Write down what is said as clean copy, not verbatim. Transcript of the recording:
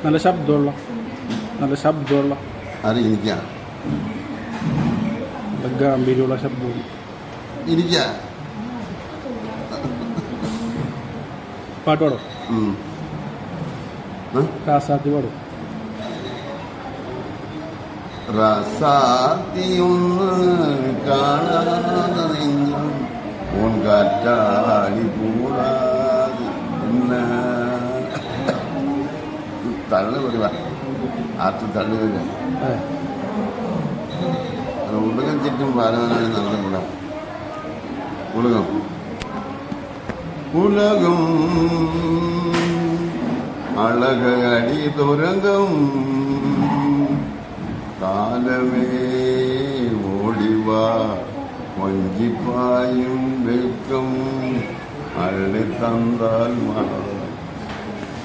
നല്ല ശബ്ദമുള്ള അത് എനിക്കാണ് നല്ല ഗാംഭീര്യമുള്ള ശബ്ദവും എനിക്കാ പാട്ട് പാടും. കാസാത്തി പാടും. റസാത്തിയൊന്ന് കാണാതെ നിങ്ങൾ ഓൻ കാറ്റാടി കൂടാതെ തള്ളു വരുക ആർട്ട് തള്ളു വരിക ഉലകം ചുറ്റും പാലവനാണ് നടന്നിട്ടുള്ള ഉലകം അഴകടി തുരങ്കം കാലമേ ഓടിവാ വഞ്ചിപ്പായും വെൽക്കം അള്ളി തന്താൽ മണം